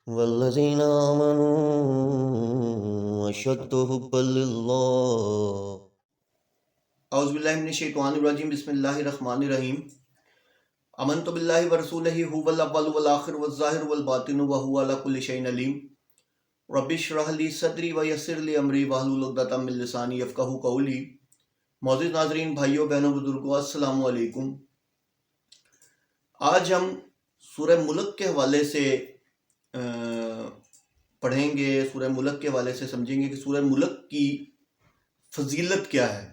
والذین آمنوا اشد حبا للہ۔ اعوذ باللہ من الشیطان الرجیم، بسم اللہ الرحمن الرحیم۔ آمنت باللہ ورسولہ هو الاول والآخر والظاہر والباطن وهو علی کل شیء علیم۔ رب اشرح لی صدری ویسر لی امری واحلل عقدۃ من لسانی یفقہوا قولی۔ معزز ناظرین، بھائیوں بہنوں بزرگوں، السلام علیکم۔ آج ہم سورہ ملک کے حوالے سے پڑھیں گے، سورہ ملک کے حوالے سے سمجھیں گے کہ سورہ ملک کی فضیلت کیا ہے۔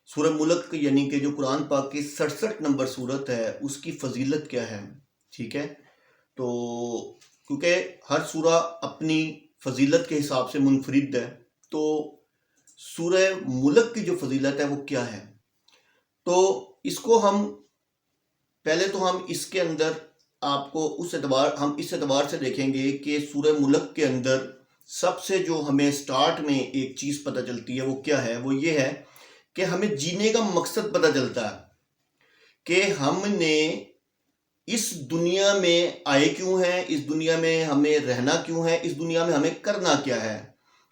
سورہ ملک یعنی کہ جو قرآن پاک کی 67 نمبر سورت ہے، اس کی فضیلت کیا ہے، ٹھیک ہے۔ تو کیونکہ ہر سورہ اپنی فضیلت کے حساب سے منفرد ہے، تو سورہ ملک کی جو فضیلت ہے وہ کیا ہے، تو اس کو ہم پہلے تو ہم اس کے اندر آپ کو اس اعتبار سے دیکھیں گے کہ سورہ ملک کے اندر سب سے جو ہمیں سٹارٹ میں ایک چیز پتہ چلتی ہے وہ کیا ہے، وہ یہ ہے کہ ہمیں جینے کا مقصد پتہ چلتا ہے کہ ہم نے اس دنیا میں آئے کیوں ہیں، اس دنیا میں ہمیں رہنا کیوں ہے، اس دنیا میں ہمیں کرنا کیا ہے،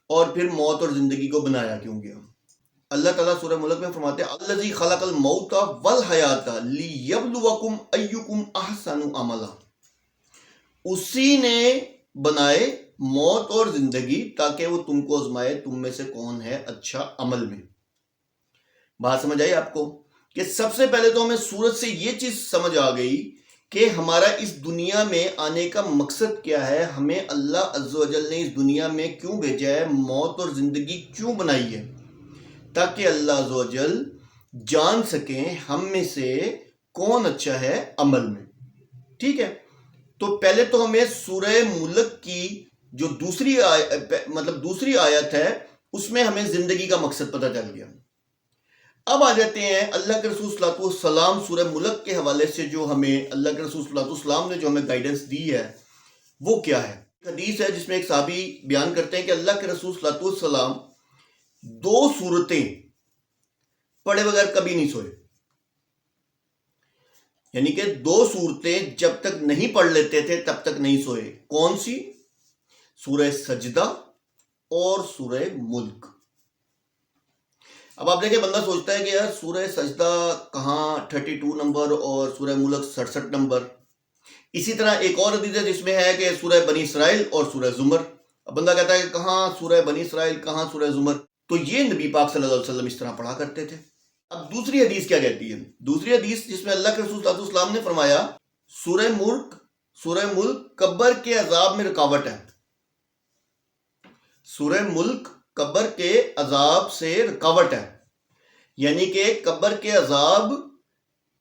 اور پھر موت اور زندگی کو بنایا کیوں گیا۔ اللہ تعالیٰ سورہ ملک میں فرماتے ہیں الذی خلق الموت والحیات لیبلوکم ایکم احسن عملا۔ اسی نے بنائے موت اور زندگی تاکہ وہ تم کو آزمائے تم میں سے کون ہے اچھا عمل میں۔ بات سمجھ آئی آپ کو کہ سب سے پہلے تو ہمیں سورت سے یہ چیز سمجھ آ گئی کہ ہمارا اس دنیا میں آنے کا مقصد کیا ہے، ہمیں اللہ عز و جل نے اس دنیا میں کیوں بھیجا ہے، موت اور زندگی کیوں بنائی ہے، تاکہ اللہ عز و جل جان سکیں ہم میں سے کون اچھا ہے عمل میں، ٹھیک ہے۔ تو پہلے تو ہمیں سورہ ملک کی جو دوسری آیت ہے اس میں ہمیں زندگی کا مقصد پتہ چل گیا۔ اب آ جاتے ہیں اللہ کے رسول صلی اللہ علیہ وسلم سورہ ملک کے حوالے سے جو ہمیں اللہ کے رسول صلی اللہ علیہ وسلم نے جو ہمیں گائیڈنس دی ہے وہ کیا ہے۔ حدیث ہے جس میں ایک صحابی بیان کرتے ہیں کہ اللہ کے رسول صلی اللہ علیہ وسلم 2 سورتیں پڑھے بغیر کبھی نہیں سوئے، یعنی کہ 2 سورتیں جب تک نہیں پڑھ لیتے تھے تب تک نہیں سوئے۔ کون سی؟ سورہ سجدہ اور سورہ ملک۔ اب آپ دیکھیں بندہ سوچتا ہے کہ یار سورہ سجدہ کہاں 32 نمبر اور سورہ ملک 67 نمبر۔ اسی طرح ایک اور حدیث ہے جس میں ہے کہ سورہ بنی اسرائیل اور سورہ زمر۔ اب بندہ کہتا ہے کہ کہاں سورہ بنی اسرائیل، کہاں سورہ زمر۔ تو یہ نبی پاک صلی اللہ علیہ وسلم اس طرح پڑھا کرتے تھے۔ اب دوسری حدیث کیا کہتی ہے؟ دوسری حدیث جس میں اللہ کے رسول صلی اللہ علیہ وسلم نے فرمایا سورہ ملک قبر کے عذاب میں رکاوٹ ہے۔ سورہ ملک قبر کے عذاب سے رکاوٹ ہے، یعنی کہ قبر کے عذاب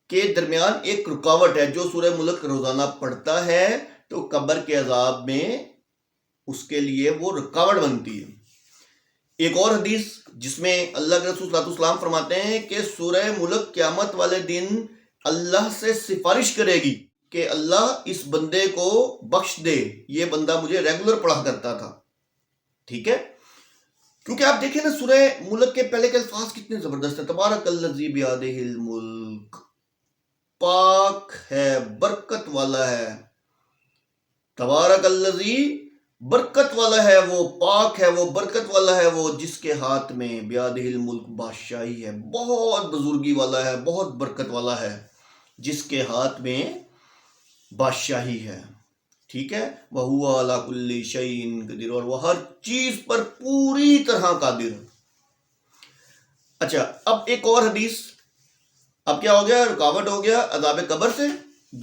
کے درمیان ایک رکاوٹ ہے۔ جو سورہ ملک روزانہ پڑھتا ہے تو قبر کے عذاب میں اس کے لیے وہ رکاوٹ بنتی ہے۔ ایک اور حدیث جس میں اللہ کے رسول صلی اللہ علیہ وسلم فرماتے ہیں کہ سورہ ملک قیامت والے دن اللہ سے سفارش کرے گی کہ اللہ اس بندے کو بخش دے، یہ بندہ مجھے ریگولر پڑھا کرتا تھا، ٹھیک ہے۔ کیونکہ آپ دیکھیں نا سورہ ملک کے پہلے کے الفاظ کتنے زبردست ہیں۔ تبارک الذی بیدہ الملک، پاک ہے، برکت والا ہے۔ تبارک الذی، برکت والا ہے وہ، پاک ہے وہ، برکت والا ہے وہ جس کے ہاتھ میں بیدہ الملک، بادشاہی ہے، بہت بزرگی والا ہے، بہت برکت والا ہے جس کے ہاتھ میں بادشاہی ہے، ٹھیک ہے۔ وَهُوَ عَلَى كُلِّ شَيْءٍ قَدِيرٌ، اور وہ ہر چیز پر پوری طرح قادر ہے۔ اچھا، اب ایک اور حدیث، اب کیا ہو گیا؟ رکاوٹ ہو گیا عذاب قبر سے۔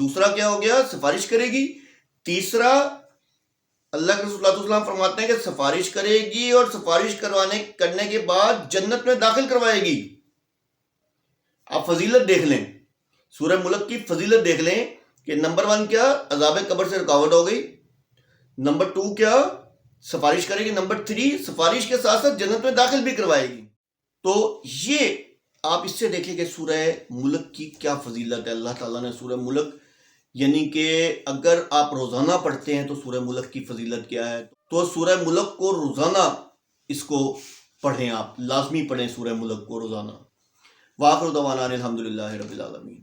دوسرا کیا ہو گیا؟ سفارش کرے گی۔ تیسرا اللہ کے رسول صلی اللہ علیہ وسلم فرماتے ہیں کہ سفارش کرے گی اور سفارش کرنے کے بعد جنت میں داخل کروائے گی۔ آپ فضیلت دیکھ لیں، سورہ ملک کی فضیلت دیکھ لیں کہ نمبر 1 کیا؟ عذاب قبر سے رکاوٹ ہو گئی۔ نمبر 2 کیا؟ سفارش کرے گی۔ نمبر 3 سفارش کے ساتھ ساتھ جنت میں داخل بھی کروائے گی۔ تو یہ آپ اس سے دیکھیں کہ سورہ ملک کی کیا فضیلت ہے۔ اللہ تعالیٰ نے سورہ ملک، یعنی کہ اگر آپ روزانہ پڑھتے ہیں تو سورہ ملک کی فضیلت کیا ہے، تو سورہ ملک کو روزانہ اس کو پڑھیں، آپ لازمی پڑھیں سورہ ملک کو روزانہ۔ وآخر دعوانا الحمدللہ رب العالمین۔